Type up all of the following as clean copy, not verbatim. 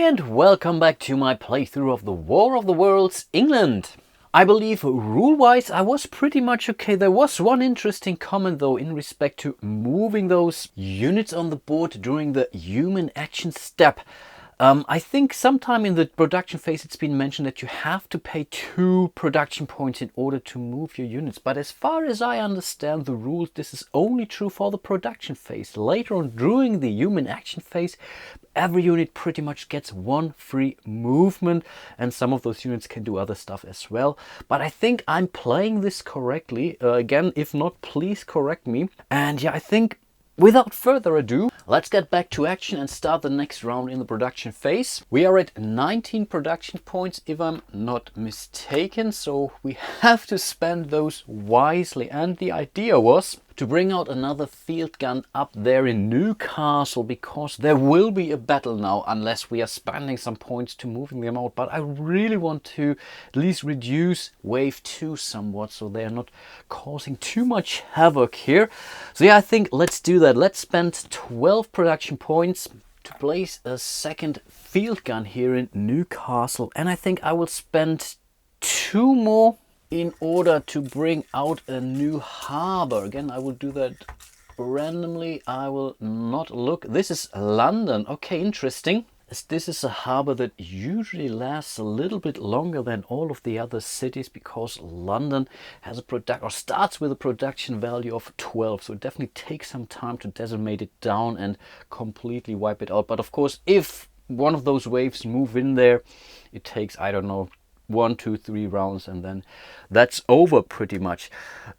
and welcome back to my playthrough of the War of the Worlds England. I believe rule-wise I was pretty much okay. There was one interesting comment though in respect to moving those units on the board during the human action step. I think sometime in the production phase it's been mentioned that you have to pay 2 production points in order to move your units. But as far as I understand the rules, this is only true for the production phase. Later on during the human action phase, every unit pretty much gets 1 free movement, and some of those units can do other stuff as well. But I think I'm playing this correctly. Again, if not, please correct me. And yeah, I think without further ado, let's get back to action and start the next round in the production phase. We are at 19 production points if I'm not mistaken, so we have to spend those wisely. And the idea was to bring out another field gun up there in Newcastle, because there will be a battle now unless we are spending some points to moving them out. But I really want to at least reduce wave 2 somewhat so they are not causing too much havoc here. So yeah, I think let's do that. Let's spend 12 production points to place a second field gun here in Newcastle, and I think I will spend 2 more in order to bring out a new harbor. Again, I will do that randomly. I will not look. This is London. Okay, interesting. This is a harbor that usually lasts a little bit longer than all of the other cities, because London has a starts with a production value of 12. So it definitely takes some time to decimate it down and completely wipe it out. But of course, if one of those waves move in there, it takes, I don't know, 1, 2, 3 rounds, and then that's over pretty much.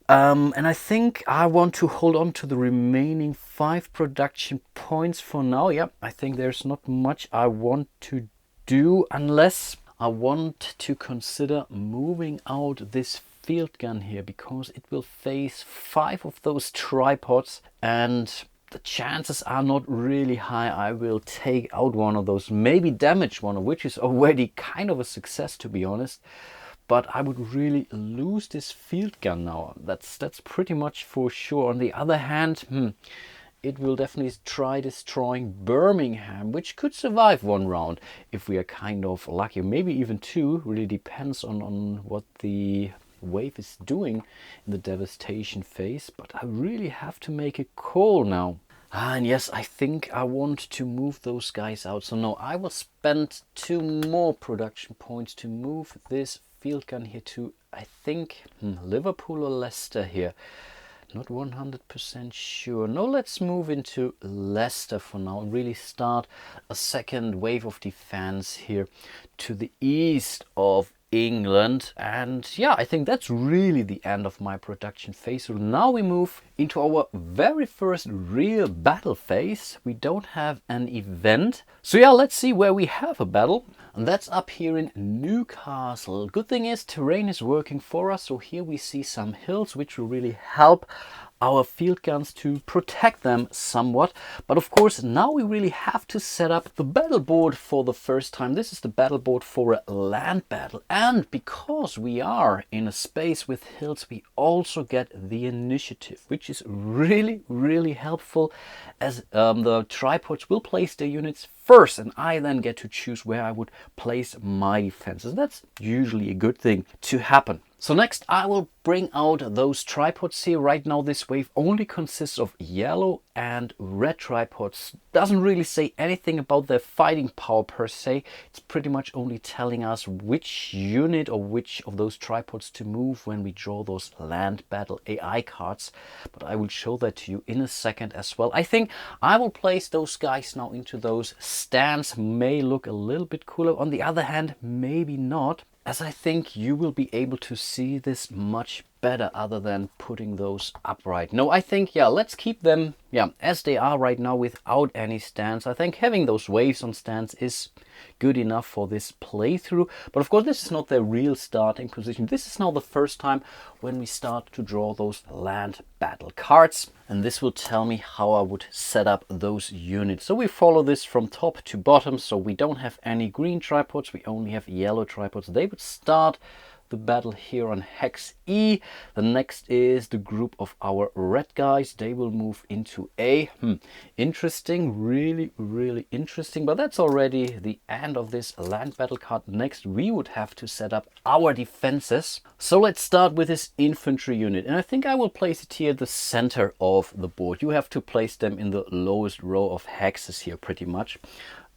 And I think I want to hold on to the remaining 5 production points for now. Yeah, I think there's not much I want to do unless I want to consider moving out this field gun here, because it will face 5 of those tripods, and the chances are not really high I will take out one of those, maybe damage one of which is already kind of a success, to be honest. But I would really lose this field gun now. That's pretty much for sure. On the other hand, it will definitely try destroying Birmingham, which could survive 1 round if we are kind of lucky, maybe even 2. Really depends on what the wave is doing in the devastation phase. But I really have to make a call now. And yes, I think I want to move those guys out. So no, I will spend 2 more production points to move this field gun here to, I think, Liverpool or Leicester here. Not 100% sure. No, let's move into Leicester for now and really start a second wave of defense here to the east of England. And yeah, I think that's really the end of my production phase. So now we move into our very first real battle phase. We don't have an event, so yeah, let's see where we have a battle, and that's up here in Newcastle. Good thing is terrain is working for us, so here we see some hills which will really help our field guns to protect them somewhat. But of course, now we really have to set up the battle board for the first time. This is the battle board for a land battle, and because we are in a space with hills, we also get the initiative, which is really helpful, as the tripods will place their units first, and I then get to choose where I would place my defenses. That's usually a good thing to happen. So next I will bring out those tripods here. Right now this wave only consists of yellow and red tripods. Doesn't really say anything about their fighting power per se. It's pretty much only telling us which unit or which of those tripods to move when we draw those land battle AI cards. But I will show that to you in a second as well. I think I will place those guys now into those stands. May look a little bit cooler. On the other hand, maybe not, as I think you will be able to see this much better other than putting those upright. No, I think, yeah, let's keep them, yeah, as they are right now without any stands. I think having those waves on stands is good enough for this playthrough. But of course, this is not their real starting position. This is now the first time when we start to draw those land battle cards. And this will tell me how I would set up those units. So we follow this from top to bottom. So we don't have any green tripods. We only have yellow tripods. They would start the battle here on hex E. The next is the group of our red guys. They will move into A. Interesting, really interesting. But that's already the end of this land battle card. Next, we would have to set up our defenses. So let's start with this infantry unit. And I think I will place it here at the center of the board. You have to place them in the lowest row of hexes here pretty much.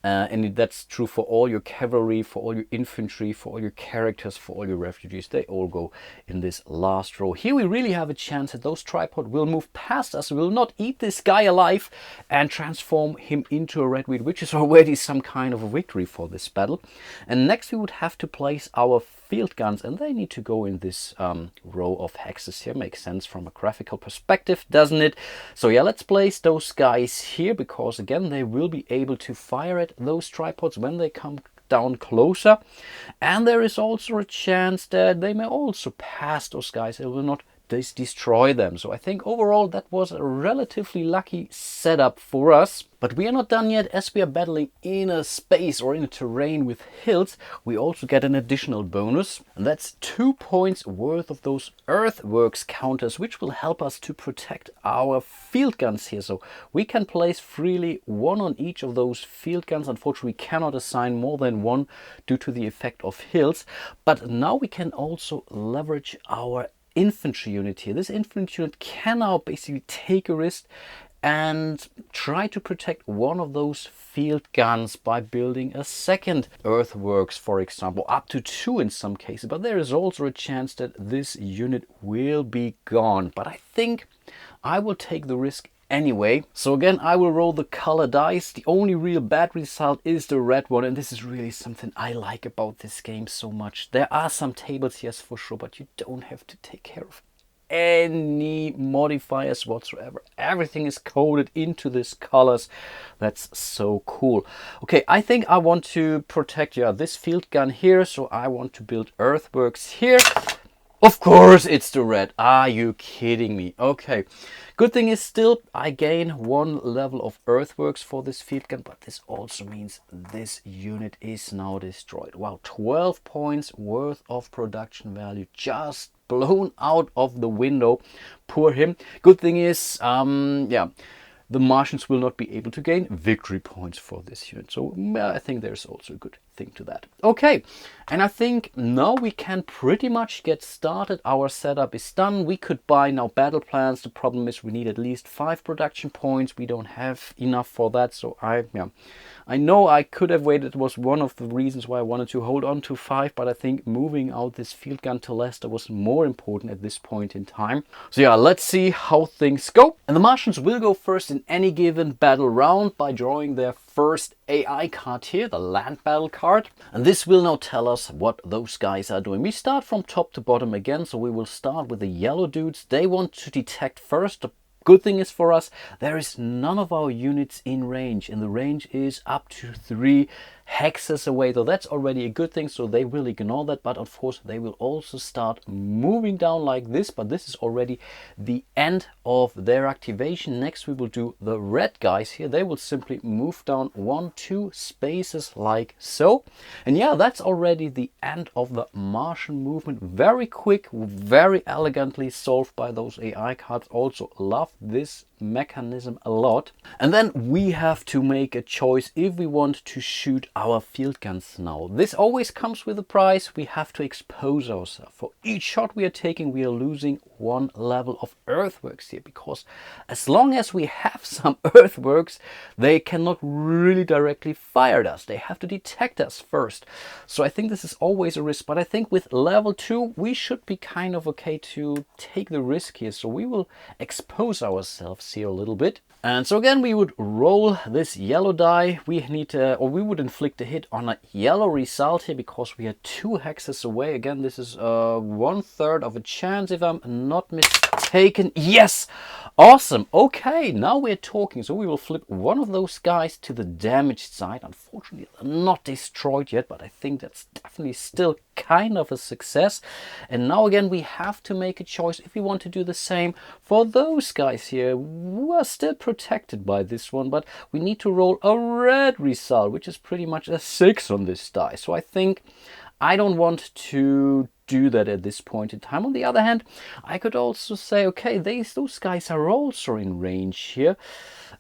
And that's true for all your cavalry, for all your infantry, for all your characters, for all your refugees. They all go in this last row. Here we really have a chance that those tripod will move past us, will not eat this guy alive and transform him into a red weed, which is already some kind of a victory for this battle. And next we would have to place our field guns, and they need to go in this row of hexes here. Makes sense from a graphical perspective, doesn't it? So yeah, let's place those guys here, because again they will be able to fire at those tripods when they come down closer, and there is also a chance that they may also pass those guys. It will not destroy them. So I think overall that was a relatively lucky setup for us. But we are not done yet. As we are battling in a space or in a terrain with hills, we also get an additional bonus, and that's 2 points worth of those earthworks counters, which will help us to protect our field guns here. So we can place freely 1 on each of those field guns. Unfortunately, we cannot assign more than 1 due to the effect of hills, but now we can also leverage our infantry unit here. This infantry unit can now basically take a risk and try to protect one of those field guns by building a second earthworks, for example, up to 2 in some cases. But there is also a chance that this unit will be gone. But I think I will take the risk anyway. So again, I will roll the color dice. The only real bad result is the red one, and this is really something I like about this game so much. There are some tables, yes, for sure, but you don't have to take care of any modifiers whatsoever. Everything is coded into these colors. That's so cool. Okay, I think I want to protect this field gun here, so I want to build earthworks here. Of course it's the red. Are you kidding me? Okay. Good thing is still I gain 1 level of earthworks for this field gun, but this also means this unit is now destroyed. Wow, 12 points worth of production value just blown out of the window. Poor him. Good thing is, the Martians will not be able to gain victory points for this unit. So I think there's also a good thing to that. Okay, and I think now we can pretty much get started. Our setup is done. We could buy now battle plans. The problem is we need at least 5 production points. We don't have enough for that. So I know I could have waited. It was one of the reasons why I wanted to hold on to 5, but I think moving out this field gun to Leicester was more important at this point in time. So yeah, let's see how things go. And the Martians will go first in any given battle round by drawing their first AI card here, the land battle card. And this will now tell us what those guys are doing. We start from top to bottom again, so we will start with the yellow dudes. They want to detect first. The good thing is for us, there is none of our units in range, and the range is up to 3 hexes away, so that's already a good thing. So they will ignore that, but of course they will also start moving down like this, but this is already the end of their activation. Next we will do the red guys here. They will simply move down 1-2 spaces like so, and yeah, that's already the end of the Martian movement. Very quick, very elegantly solved by those AI cards. Also love this mechanism a lot. And then we have to make a choice if we want to shoot our field guns now. This always comes with a price. We have to expose ourselves. For each shot we are taking, we are losing 1 level of earthworks here, because as long as we have some earthworks, they cannot really directly fire at us. They have to detect us first. So I think this is always a risk, but I think with level 2 we should be kind of okay to take the risk here. So we will expose ourselves here a little bit. And so again, we would roll this yellow die. We need we would inflict a hit on a yellow result here, because we are 2 hexes away. Again, this is 1/3 of a chance, if I'm not mistaken. Yes, awesome. Okay, now we're talking. So we will flip one of those guys to the damaged side. Unfortunately, they're not destroyed yet, but I think that's definitely still kind of a success. And now again, we have to make a choice if we want to do the same for those guys here who are still protected by this one, but we need to roll a red result, which is pretty much a 6 on this die. So I think I don't want to do that at this point in time. On the other hand, I could also say, okay, those guys are also in range here.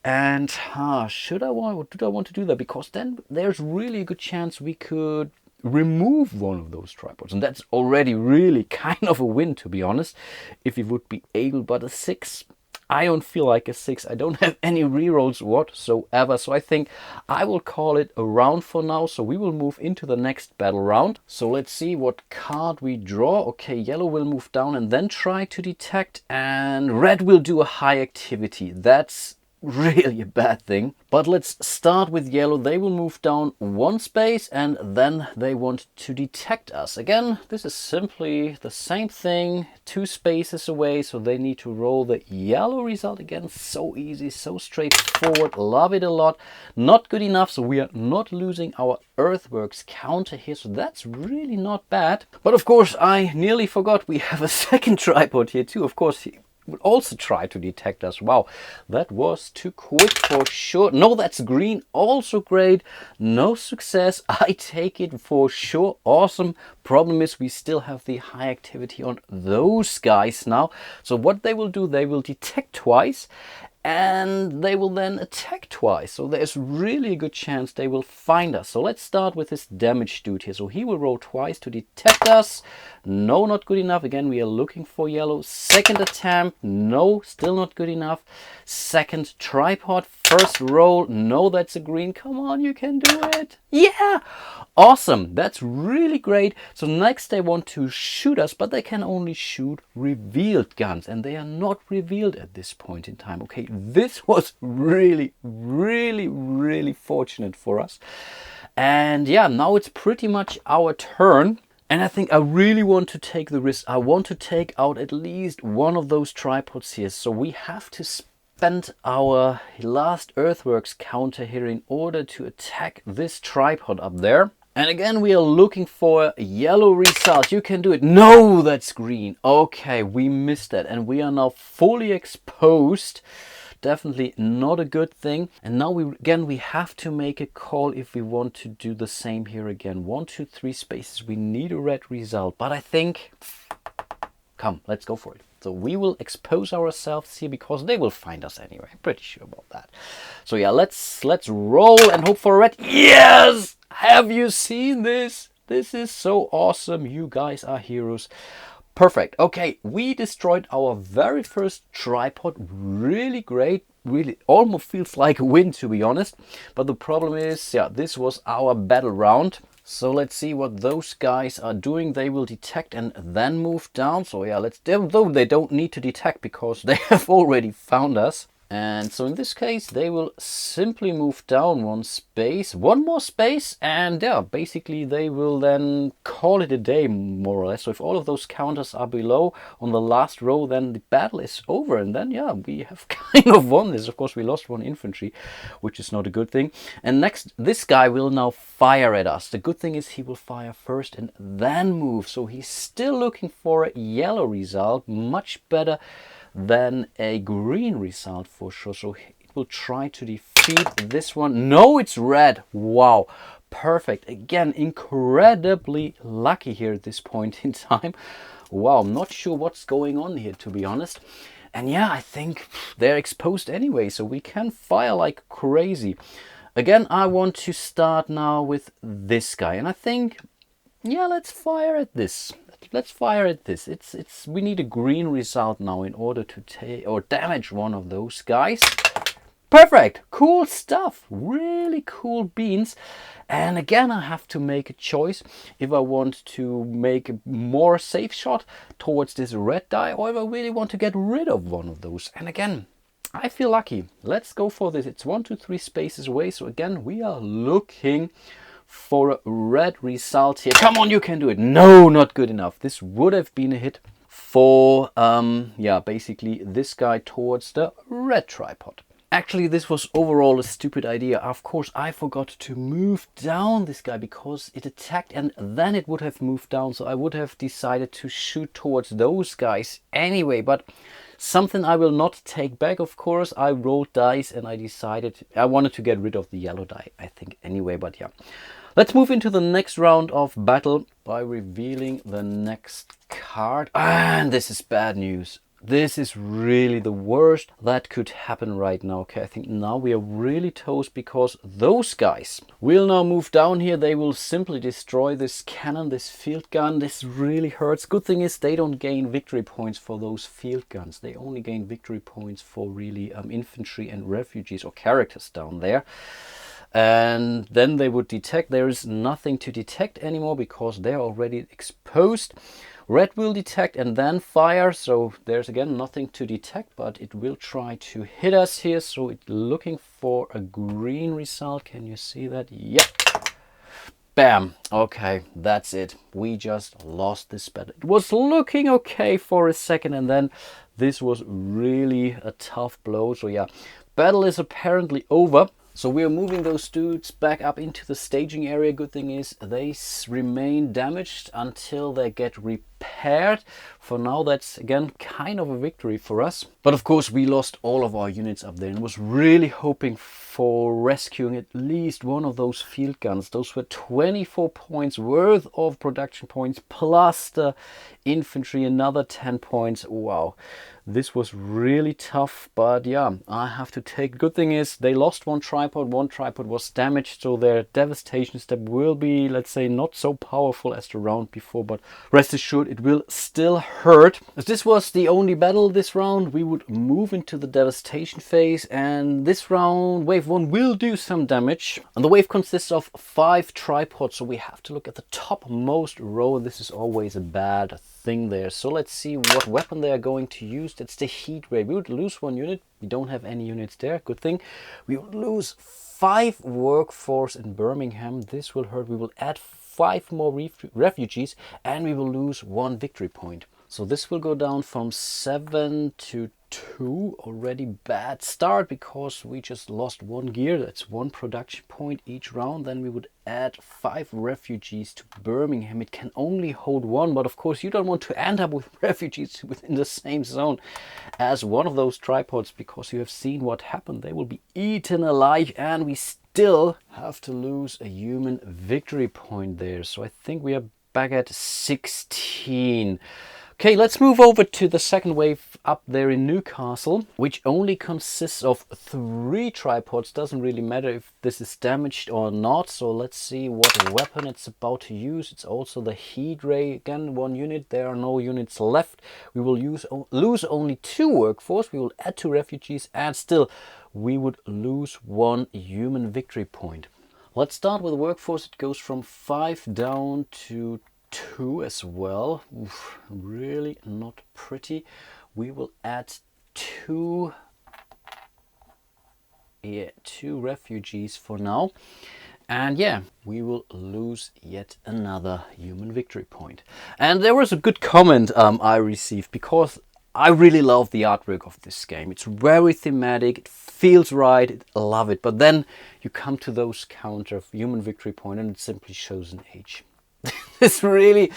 And do I want to do that? Because then there's really a good chance we could remove one of those tripods, and that's already really kind of a win, to be honest, if we would be able. But a 6, I don't feel like a 6. I don't have any rerolls whatsoever, so I think I will call it a round for now. So we will move into the next battle round. So let's see what card we draw. Okay, yellow will move down and then try to detect, and red will do a high activity. That's really a bad thing. But let's start with yellow. They will move down 1 space and then they want to detect us. Again, this is simply the same thing, 2 spaces away, so they need to roll the yellow result. Again, so easy, so straightforward, love it a lot. Not good enough, so we are not losing our earthworks counter here, so that's really not bad. But of course, I nearly forgot we have a second tripod here too. Of course, he would also try to detect us. Wow, that was too quick for sure. No, that's green, also great. No success. I take it for sure. Awesome. Problem is we still have the high activity on those guys now. So what they will do, they will detect twice and they will then attack twice. So there's really a good chance they will find us. So let's start with this damage dude here. So he will roll twice to detect us. No, not good enough. Again, we are looking for yellow. Second attempt. No, still not good enough. Second tripod. First roll. No, that's a green. Come on, you can do it. Yeah, awesome. That's really great. So next they want to shoot us, but they can only shoot revealed guns, and they are not revealed at this point in time. Okay, this was really, really, really fortunate for us. And yeah, now it's pretty much our turn. And I think I really want to take the risk. I want to take out at least one of those tripods here. So we have to spend our last earthworks counter here in order to attack this tripod up there. And again, we are looking for a yellow result. You can do it. No, that's green. Okay, we missed that. And we are now fully exposed. Definitely not a good thing. And now we have to make a call if we want to do the same here again. 1, 2, 3 spaces. We need a red result. But I think, come, let's go for it. So we will expose ourselves here because they will find us anyway. I'm pretty sure about that. So yeah, let's roll and hope for a red. Yes! Have you seen this? This is so awesome. You guys are heroes. Perfect. Okay, we destroyed our very first tripod. Really great. Really almost feels like a win, to be honest. But the problem is, yeah, this was our battle round. So let's see what those guys are doing. They will detect and then move down. So yeah, though they don't need to detect because they have already found us. And so in this case, they will simply move down 1 space, 1 more space, and yeah, basically they will then call it a day, more or less. So if all of those counters are below on the last row, then the battle is over, and then yeah, we have kind of won this. Of course, we lost 1 infantry, which is not a good thing. And next, this guy will now fire at us. The good thing is he will fire first and then move. So he's still looking for a yellow result, much better than a green result for sure. So it will try to defeat this one. No, it's red. Wow, perfect. Again, incredibly lucky here at this point in time. Wow, I'm not sure what's going on here, to be honest. And yeah, I think they're exposed anyway, so we can fire like crazy. Again, I want to start now with this guy, and I think, yeah, let's fire at this. Let's fire at this. We need a green result now in order to take or damage one of those guys. Perfect. Cool stuff. Really cool beans. And again, I have to make a choice if I want to make a more safe shot towards this red die or if I really want to get rid of one of those. And again, I feel lucky. Let's go for this. It's 1, 2, 3 spaces away. So again, we are looking for a red result here. Come on, you can do it. No, not good enough. This would have been a hit for, yeah, basically this guy towards the red tripod. Actually, this was overall a stupid idea. Of course, I forgot to move down this guy because it attacked and then it would have moved down. So I would have decided to shoot towards those guys anyway. But something I will not take back, of course. I rolled dice and I decided I wanted to get rid of the yellow die, I think, anyway. But yeah, let's move into the next round of battle. by revealing the next card. And this is bad news. This is really the worst that could happen right now. Okay, I think now we are really toast, because those guys will now move down here. They will simply destroy this cannon, this field gun. This really hurts. Good thing is they don't gain victory points for those field guns. They only gain victory points for really infantry and refugees or characters down there. And then they would detect. There is nothing to detect anymore because they're already exposed. Red will detect and then fire, so there's again nothing to detect, but it will try to hit us here. So it's looking for a green result. Can you see that? Yep. Bam. Okay, that's it. We just lost this battle. It was looking okay for a second, and then this was really a tough blow. So yeah, battle is apparently over. So we are moving those dudes back up into the staging area. Good thing is they remain damaged until they get repaired. For now, that's again kind of a victory for us. But of course, we lost all of our units up there and was really hoping for rescuing at least one of those field guns. Those were 24 points worth of production points, plus the infantry, another 10 points. Wow. This was really tough, but yeah, I have to take. Good thing is they lost one tripod was damaged, so their devastation step will be, let's say, not so powerful as the round before, but rest assured it will still hurt. As this was the only battle this round, we would move into the devastation phase, and this round wave 1 will do some damage. And the wave consists of 5 tripods, so we have to look at the topmost row. This is always a bad thing there. So let's see what weapon they are going to use. That's the heat ray. We would lose 1 unit. We don't have any units there. Good thing. We would lose 5 workforce in Birmingham. This will hurt. We will add 5 more refugees, and we will lose 1 victory point. So this will go down from 7 to 2. Already bad start because we just lost 1 gear. That's 1 production point each round. Then we would add 5 refugees to Birmingham. It can only hold 1, but of course you don't want to end up with refugees within the same zone as one of those tripods, because you have seen what happened. They will be eaten alive, and we still have to lose a human victory point there. So I think we are back at 16. Okay, let's move over to the second wave up there in Newcastle, which only consists of 3 tripods. Doesn't really matter if this is damaged or not. So let's see what weapon it's about to use. It's also the heat ray. Again, 1 unit. There are no units left. We will lose only 2 workforce. We will add 2 refugees, and still we would lose 1 human victory point. Let's start with workforce. It goes from 5 down to 2 as well. Oof, really not pretty. We will add 2 refugees for now, and yeah, we will lose yet another human victory point. And there was a good comment I received, because I really love the artwork of this game. It's very thematic, it feels right, I love it, but then you come to those counter of human victory point and it simply shows an H. It's really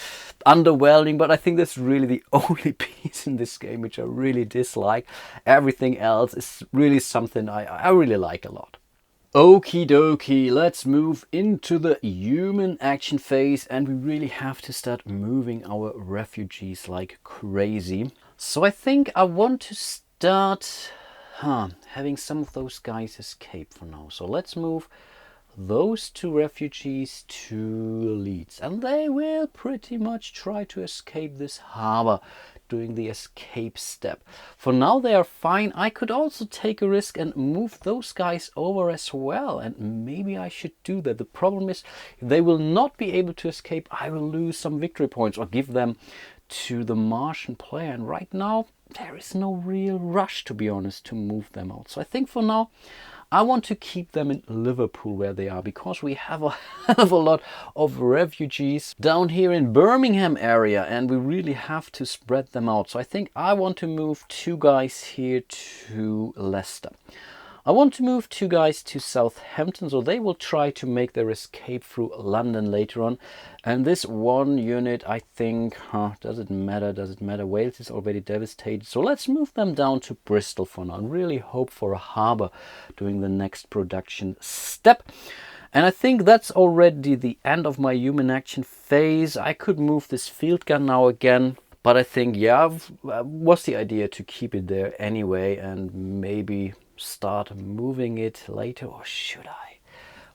underwhelming, but I think that's really the only piece in this game which I really dislike. Everything else is really something I really like a lot. Okie dokie, let's move into the human action phase, and we really have to start moving our refugees like crazy. So I think I want to start having some of those guys escape for now. So let's move those 2 refugees to Leeds, and they will pretty much try to escape this harbor, doing the escape step. For now they are fine. I could also take a risk and move those guys over as well, and maybe I should do that. The problem is, if they will not be able to escape, I will lose some victory points or give them to the Martian player, and right now there is no real rush, to be honest, to move them out. So I think for now I want to keep them in Liverpool where they are, because we have a hell of a lot of refugees down here in Birmingham area, and we really have to spread them out. So I think I want to move 2 guys here to Leicester. I want to move 2 guys to Southampton, so they will try to make their escape through London later on. And this 1 unit, I think, does it matter? Does it matter? Wales is already devastated, so let's move them down to Bristol for now and really hope for a harbour doing the next production step. And I think that's already the end of my human action phase. I could move this field gun now again. But I think, yeah, what's the idea to keep it there anyway and maybe start moving it later? Or should I?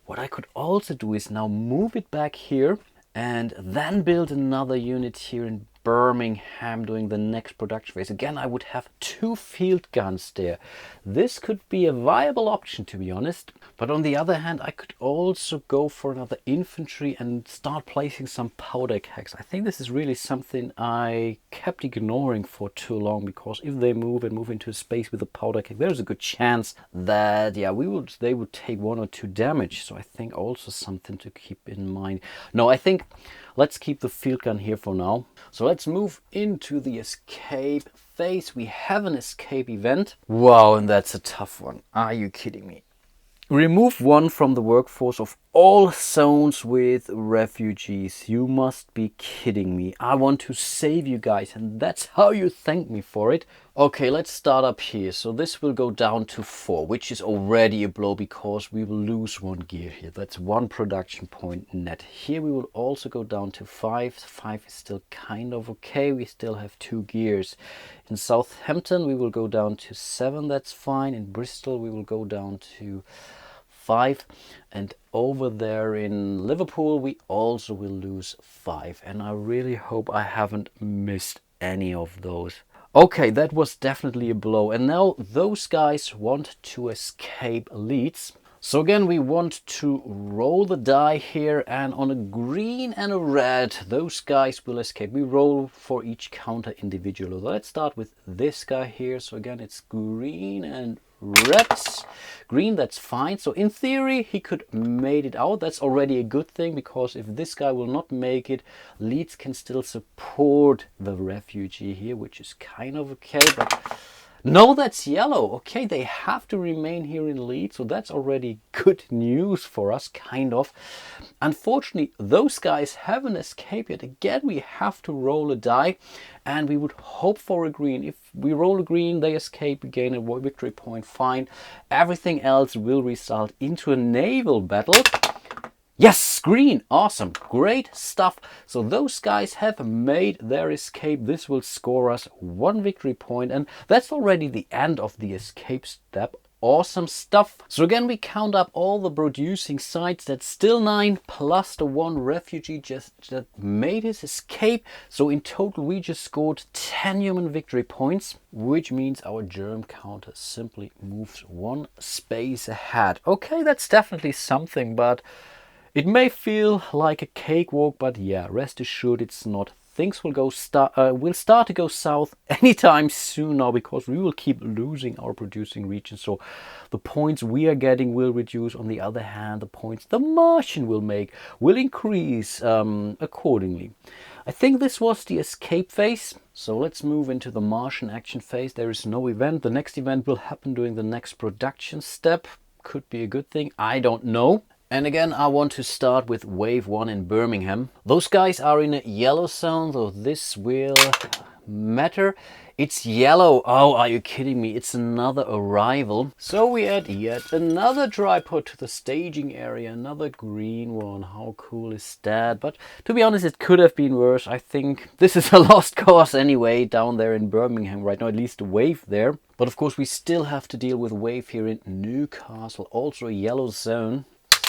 What I could also do is now move it back here and then build another unit here in Birmingham doing the next production phase. Again, I would have 2 field guns there. This could be a viable option, to be honest. But on the other hand, I could also go for another infantry and start placing some powder kegs. I think this is really something I kept ignoring for too long, because if they move and move into space with a powder keg, there's a good chance that, yeah, they would take 1 or 2 damage. So I think also something to keep in mind. No, I think let's keep the field gun here for now. So let's move into the escape phase. We have an escape event. Wow, and that's a tough one. Are you kidding me? Remove 1 from the workforce of all zones with refugees. You must be kidding me. I want to save you guys, and that's how you thank me for it. Okay, let's start up here. So this will go down to 4, which is already a blow because we will lose 1 gear here. That's 1 production point net. Here we will also go down to 5. 5 is still kind of okay. We still have 2 gears. In Southampton we will go down to 7. That's fine. In Bristol we will go down to 5, and over there in Liverpool we also will lose 5, and I really hope I haven't missed any of those. Okay, that was definitely a blow, and now those guys want to escape Leeds. So again, we want to roll the die here, and on a green and a red, those guys will escape. We roll for each counter individually. Let's start with this guy here. So again, it's green and red. Green, that's fine. So in theory, he could made it out. That's already a good thing, because if this guy will not make it, Leeds can still support the refugee here, which is kind of okay. But no, that's yellow. Okay, they have to remain here in Leeds, so that's already good news for us, kind of. Unfortunately, those guys haven't escaped yet. Again, we have to roll a die, and we would hope for a green. If we roll a green, they escape, we gain a victory point, fine. Everything else will result into a naval battle. Yes, green, awesome, great stuff. So those guys have made their escape. This will score us 1 victory point, and that's already the end of the escape step. Awesome stuff. So again, we count up all the producing sites. That's still 9 plus the 1 refugee that made his escape. So in total we just scored 10 human victory points, which means our germ counter simply moves 1 space ahead. Okay, that's definitely something, but it may feel like a cakewalk, but yeah, rest assured it's not. Things will start to go south anytime soon now, because we will keep losing our producing region. So the points we are getting will reduce. On the other hand, the points the Martian will make will increase accordingly. I think this was the escape phase. So let's move into the Martian action phase. There is no event. The next event will happen during the next production step. Could be a good thing. I don't know. And again, I want to start with wave 1 in Birmingham. Those guys are in a yellow zone, so this will matter. It's yellow. Oh, are you kidding me? It's another arrival. So we add yet another tripod to the staging area, another green one. How cool is that? But to be honest, it could have been worse. I think this is a lost cause anyway down there in Birmingham right now, at least a wave there. But of course, we still have to deal with wave here in Newcastle, also a yellow zone.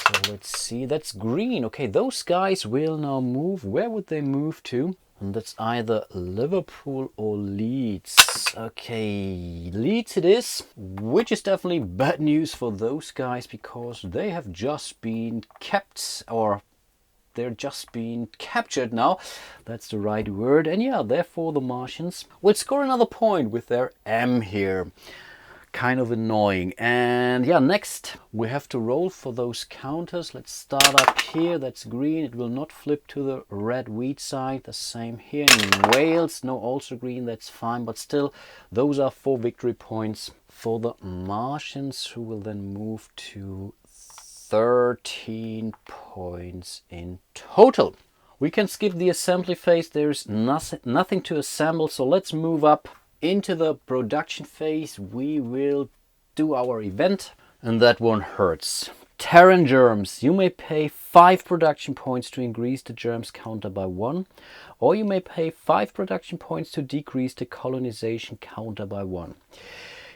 So let's see, that's green. Okay, those guys will now move. Where would they move to? And that's either Liverpool or Leeds. Okay, Leeds it is, which is definitely bad news for those guys, because they have just been kept, or they're just being captured now. That's the right word. And yeah, therefore the Martians will score another point with their M here. Kind of annoying. And yeah, next we have to roll for those counters. Let's start up here. That's green. It will not flip to the red wheat side. The same here in Wales. No, also green. That's fine, but still those are 4 victory points for the Martians, who will then move to 13 points in total. We can skip the assembly phase. There's nothing to assemble, so let's move up into the production phase. We will do our event, and that one hurts. Terran germs. You may pay 5 production points to increase the germs counter by 1, or you may pay 5 production points to decrease the colonization counter by 1.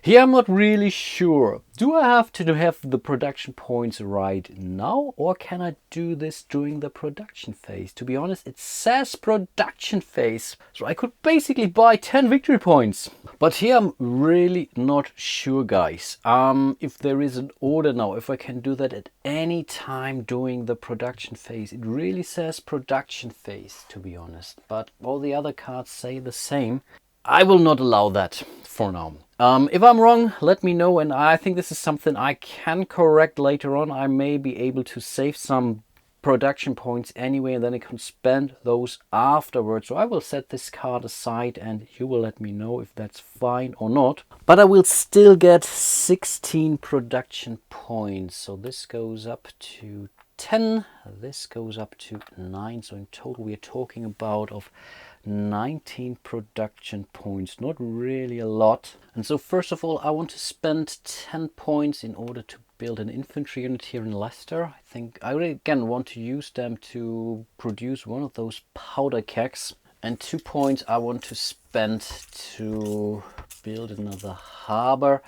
Here I'm not really sure. Do I have to have the production points right now, or can I do this during the production phase? To be honest, it says production phase, so I could basically buy 10 victory points. But here I'm really not sure, guys. If there is an order now, if I can do that at any time during the production phase. It really says production phase, to be honest, but all the other cards say the same. I will not allow that for now. If I'm wrong, let me know, and I think this is something I can correct later on. I may be able to save some production points anyway, and then I can spend those afterwards. So I will set this card aside and you will let me know if that's fine or not. But I will still get 16 production points. So this goes up to 10, this goes up to 9. So in total we are talking about of 19 production points, not really a lot. And so first of all, I want to spend 10 points in order to build an infantry unit here in Leicester. I think I really again want to use them to produce one of those powder kegs. And 2 points I want to spend to build another harbor.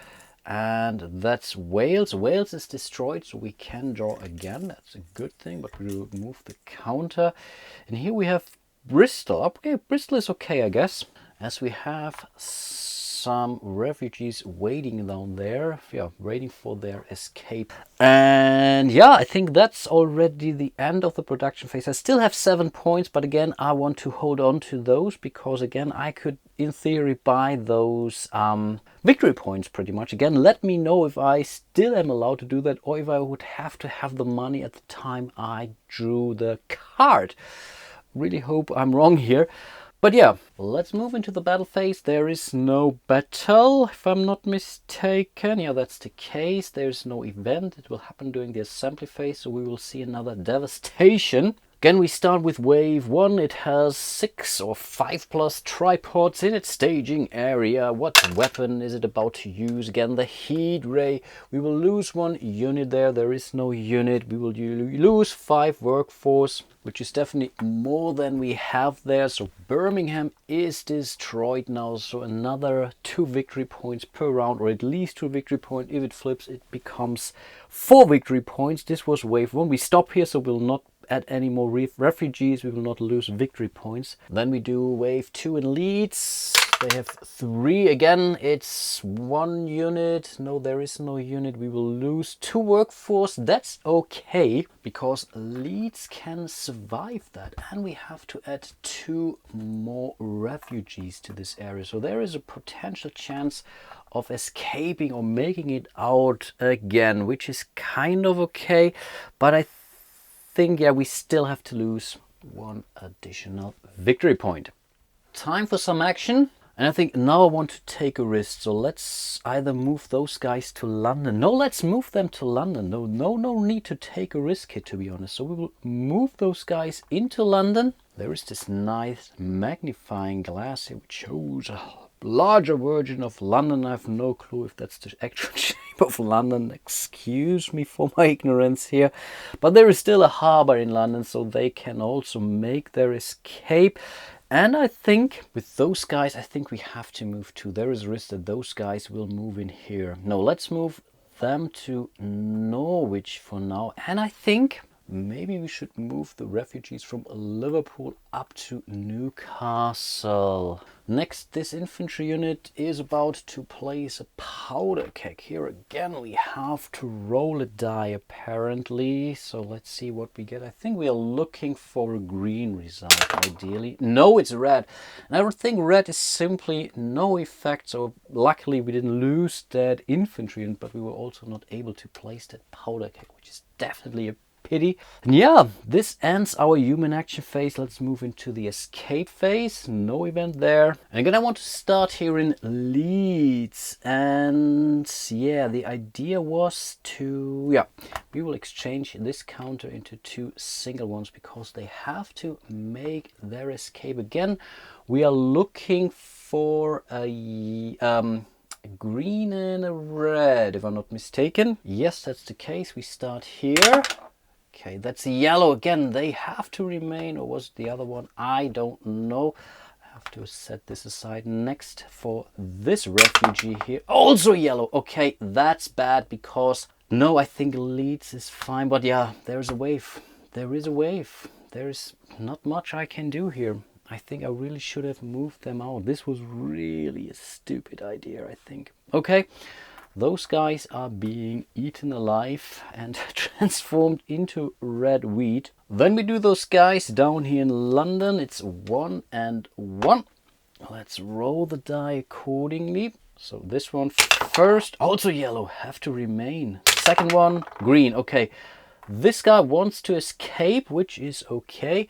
And that's Wales. Wales is destroyed, so we can draw again. That's a good thing, but we will remove the counter. And here we have Bristol. Okay, Bristol is okay, I guess, as we have some refugees waiting down there, waiting for their escape. And yeah, I think that's already the end of the production phase. I still have 7 points, but again, I want to hold on to those because again, I could in theory buy those victory points pretty much. Again, let me know if I still am allowed to do that, or if I would have to have the money at the time I drew the card. Really hope I'm wrong here. But yeah, let's move into the battle phase. There is no battle, if I'm not mistaken. Yeah, that's the case. There's no event. It will happen during the assembly phase, so we will see another Devastation. Again, we start with wave 1. It has 6 or 5+ tripods in its staging area. What weapon is it about to use? Again, the heat ray. We will lose 1 unit there. There is no unit. We will lose 5 workforce, which is definitely more than we have there. So Birmingham is destroyed now. So another 2 victory points per round, or at least 2 victory points. If it flips, it becomes 4 victory points. This was wave 1. We stop here, so we'll not add any more refugees. We will not lose victory points. Then we do wave 2 in Leeds. They have 3 again. It's 1 unit. No, there is no unit. We will lose 2 workforce. That's okay, because Leeds can survive that. And we have to add 2 more refugees to this area. So there is a potential chance of escaping or making it out again, which is kind of okay. But I think, yeah, we still have to lose 1 additional victory point. Time for some action. And I think now I want to take a risk. So let's either move those guys to London. No, let's move them to London. No need to take a risk here, to be honest. So we will move those guys into London. There is this nice magnifying glass here which shows a larger version of London. I have no clue if that's the actual shape of London. Excuse me for my ignorance here. But there is still a harbor in London, so they can also make their escape. And I think with those guys, I think we have to move too. There is a risk that those guys will move in here. No, let's move them to Norwich for now. And I think maybe we should move the refugees from Liverpool up to Newcastle. Next, this infantry unit is about to place a powder keg. Here again, we have to roll a die apparently. So let's see what we get. I think we are looking for a green result ideally. No, it's red. And I would think red is simply no effect. So luckily we didn't lose that infantry unit, but we were also not able to place that powder keg, which is definitely a pity. And yeah, this ends our human action phase. Let's move into the escape phase. No event there. And again, I want to start here in Leeds. And yeah, the idea was to, we will exchange this counter into 2 single ones because they have to make their escape. Again, we are looking for a a green and a red, if I'm not mistaken. Yes, that's the case. We start here. Okay, that's yellow again. They have to remain, or was it the other one? I don't know. I have to set this aside. Next for this refugee here. Also yellow. Okay, that's bad because no, I think Leeds is fine. But yeah, there's a wave. There is a wave. There's not much I can do here. I think I really should have moved them out. This was really a stupid idea, I think. Okay. Those guys are being eaten alive and transformed into red wheat. Then we do those guys down here in London. It's 1 and 1. Let's roll the die accordingly. So this one first, also yellow, have to remain. Second one, green. Okay, this guy wants to escape, which is okay.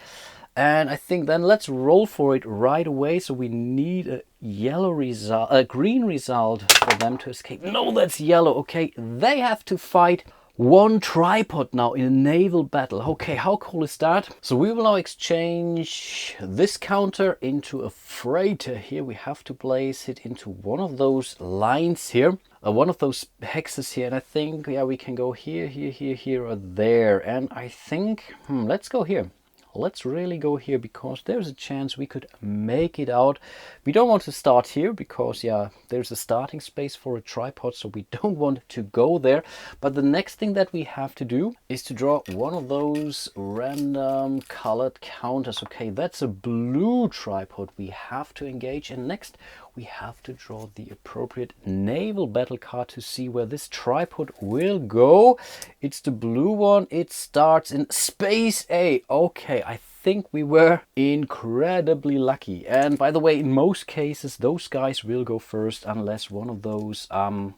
And I think then let's roll for it right away. So we need a yellow result, a green result for them to escape. No, that's yellow. Okay, they have to fight one tripod now in a naval battle. Okay, how cool is that? So we will now exchange this counter into a freighter. Here we have to place it into one of those lines here. One of those hexes here. And I think, yeah, we can go here, here, here, here, or there. And I think, let's go here. Let's really go here because there's a chance we could make it out. We don't want to start here because, yeah, there's a starting space for a tripod, so we don't want to go there. But the next thing that we have to do is to draw one of those random colored counters. Okay, that's a blue tripod we have to engage. And next we have to draw the appropriate naval battle card to see where this tripod will go. It's the blue one. It starts in space A. Okay, I think we were incredibly lucky. And by the way, in most cases, those guys will go first unless one of those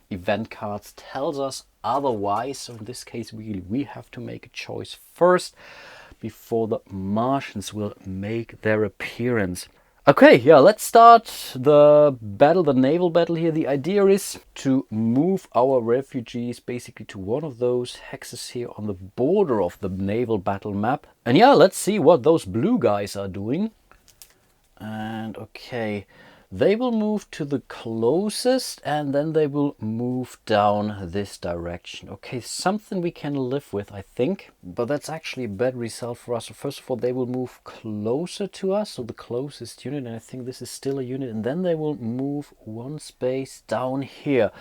event cards tells us otherwise. So in this case, we have to make a choice first before the Martians will make their appearance. Okay, yeah, let's start the battle, the naval battle here. The idea is to move our refugees basically to one of those hexes here on the border of the naval battle map. And yeah, let's see what those blue guys are doing. And okay, they will move to the closest and then they will move down this direction. Okay, something we can live with, I think, but that's actually a bad result for us. So first of all, they will move closer to us, so the closest unit, and I think this is still a unit, and then they will move one space down here.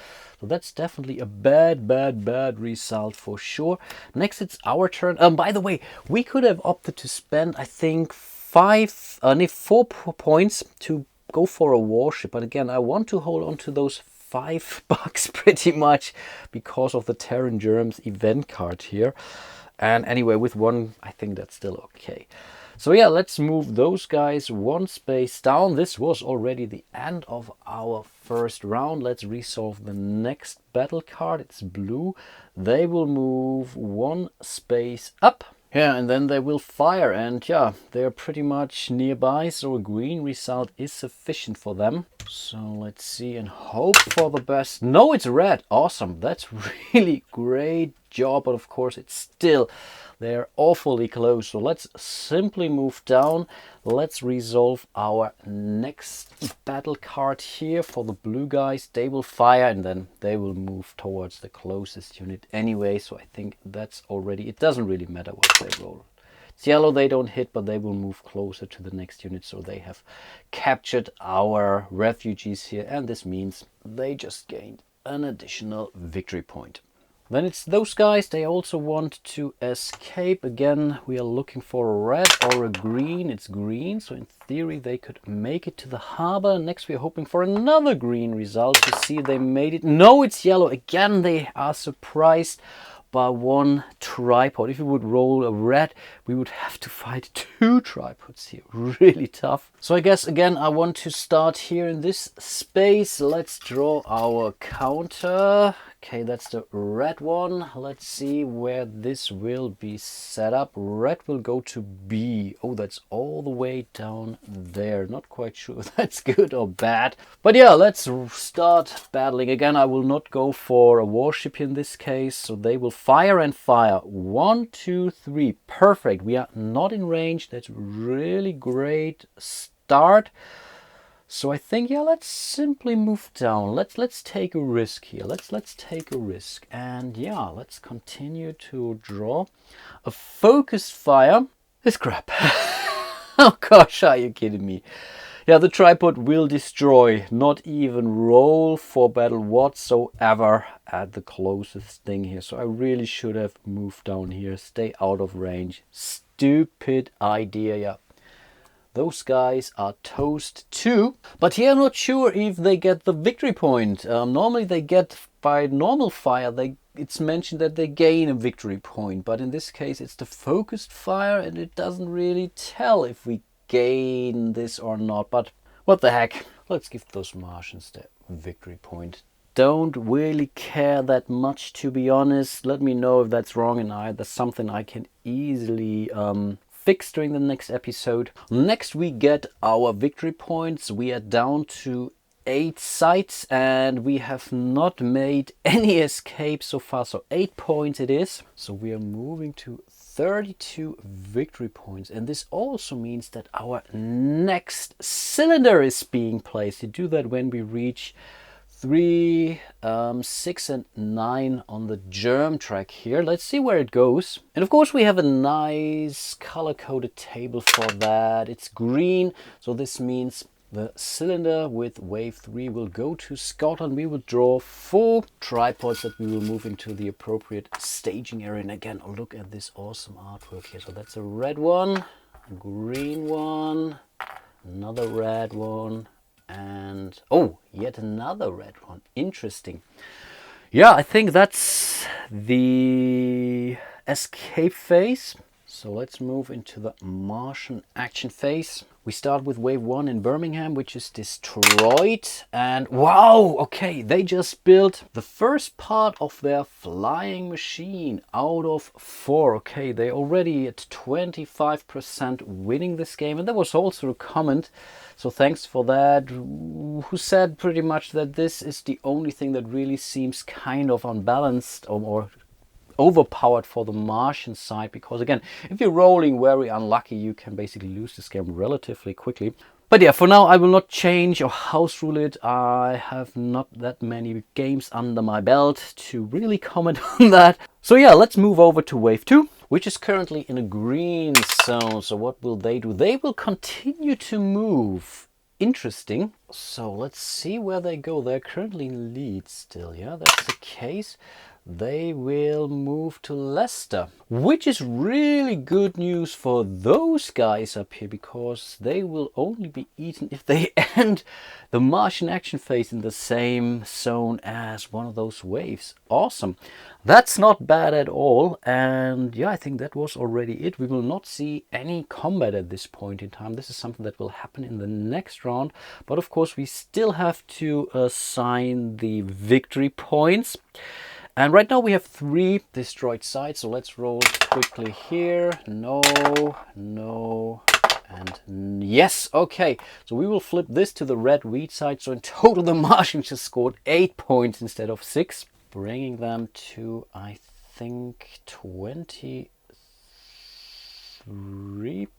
So that's definitely a bad result for sure. Next, it's our turn. By the way, we could have opted to spend, I think, 4 points to go for a warship, but again, I want to hold on to those $5 pretty much because of the Terran Germs event card here. And anyway, with one, I think that's still okay. So yeah, let's move those guys one space down. This was already the end of our first round. Let's resolve the next battle card. It's blue. They will move one space up. Yeah, and then they will fire, and yeah, they're pretty much nearby, so a green result is sufficient for them. So let's see and hope for the best. No, it's red. Awesome. That's really great job, but of course it's still, they're awfully close. So let's simply move down. Let's resolve our next battle card here for the blue guys. They will fire and then they will move towards the closest unit anyway. So I think that's already, it doesn't really matter what they roll. It's yellow, they don't hit, but they will move closer to the next unit. So they have captured our refugees here. And this means they just gained an additional victory point. Then it's those guys, they also want to escape. Again, we are looking for a red or a green. It's green, so in theory they could make it to the harbor. Next we are hoping for another green result to see if they made it. No, it's yellow. Again, they are surprised by one tripod. If we would roll a red, we would have to fight 2 tripods here. Really tough. So I guess again I want to start here in this space. Let's draw our counter. Okay, that's the red one. Let's see where this will be set up. Red will go to B. Oh, that's all the way down there. Not quite sure if that's good or bad. But yeah, let's start battling. Again, I will not go for a warship in this case. So they will fire and fire. 1, 2, 3. Perfect. We are not in range. That's really great start. So I think, yeah, let's simply move down. Let's take a risk here. Let's take a risk. And yeah, let's continue to draw a focused fire. This crap. Oh gosh, are you kidding me? Yeah, the tripod will destroy, not even roll for battle whatsoever at the closest thing here. So I really should have moved down here, stay out of range. Stupid idea, yeah. Those guys are toast too. But here I'm not sure if they get the victory point. Normally they get, by normal fire, it's mentioned that they gain a victory point. But in this case it's the focused fire and it doesn't really tell if we gain this or not. But what the heck. Let's give those Martians the victory point. Don't really care that much, to be honest. Let me know if that's wrong and that's something I can easily fix during the next episode. Next we get our victory points. We are down to 8 sites and we have not made any escapes so far, so 8 points it is. So we are moving to 32 victory points, and this also means that our next cylinder is being placed. You do that when we reach 3, 6 and 9 on the germ track here. Let's see where it goes. And of course we have a nice color-coded table for that. It's green, so this means the cylinder with wave 3 will go to Scotland. We will draw 4 tripods that we will move into the appropriate staging area. And again, look at this awesome artwork here. So that's a red one, a green one, another red one, and oh, yet another red one. Interesting. Yeah, I think that's the escape phase. So let's move into the Martian action phase. We start with wave 1 in Birmingham, which is destroyed. And wow, okay, they just built the first part of their flying machine out of 4. Okay, they're already at 25% winning this game. And there was also a comment, so thanks for that, who said pretty much that this is the only thing that really seems kind of unbalanced or overpowered for the Martian side, because again, if you're rolling very unlucky, you can basically lose this game relatively quickly. But yeah, for now I will not change or house rule it. I have not that many games under my belt to really comment on that. So yeah, let's move over to wave 2, which is currently in a green zone. So what will they do? They will continue to move. Interesting. So let's see where they go. They're currently in lead still. Yeah, that's the case. They will move to Leicester, which is really good news for those guys up here, because they will only be eaten if they end the Martian action phase in the same zone as one of those waves. Awesome. That's not bad at all. And yeah, I think that was already it. We will not see any combat at this point in time. This is something that will happen in the next round. But of course, we still have to assign the victory points. And right now we have 3 destroyed sites, so let's roll quickly here. No, no, and yes. Okay, so we will flip this to the red wheat side. So in total the Martians just scored 8 points instead of 6, bringing them to, I think, 23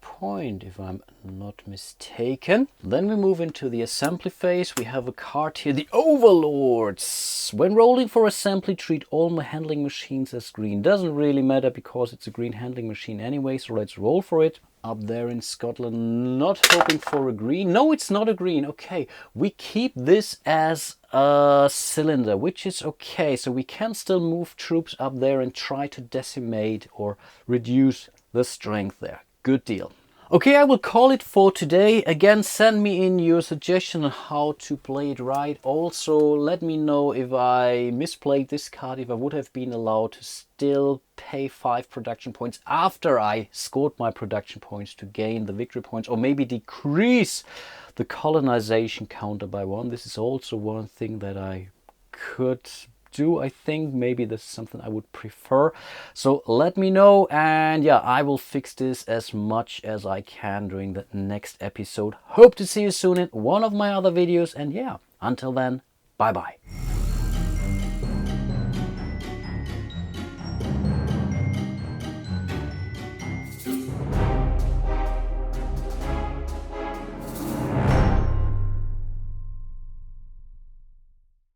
point, if I'm not mistaken. Then we move into the assembly phase. We have a card here, the Overlords. When rolling for assembly, treat all handling machines as green. Doesn't really matter because it's a green handling machine anyway, so let's roll for it. Up there in Scotland, not hoping for a green. No, it's not a green. Okay, we keep this as a cylinder, which is okay. So we can still move troops up there and try to decimate or reduce the strength there. Good deal. Okay, I will call it for today. Again, send me in your suggestion on how to play it right. Also, let me know if I misplayed this card, if I would have been allowed to still pay 5 production points after I scored my production points to gain the victory points, or maybe decrease the colonization counter by 1. This is also one thing that I could do. I think maybe this is something I would prefer. So let me know, and yeah, I will fix this as much as I can during the next episode. Hope to see you soon in one of my other videos, and yeah, until then, bye bye.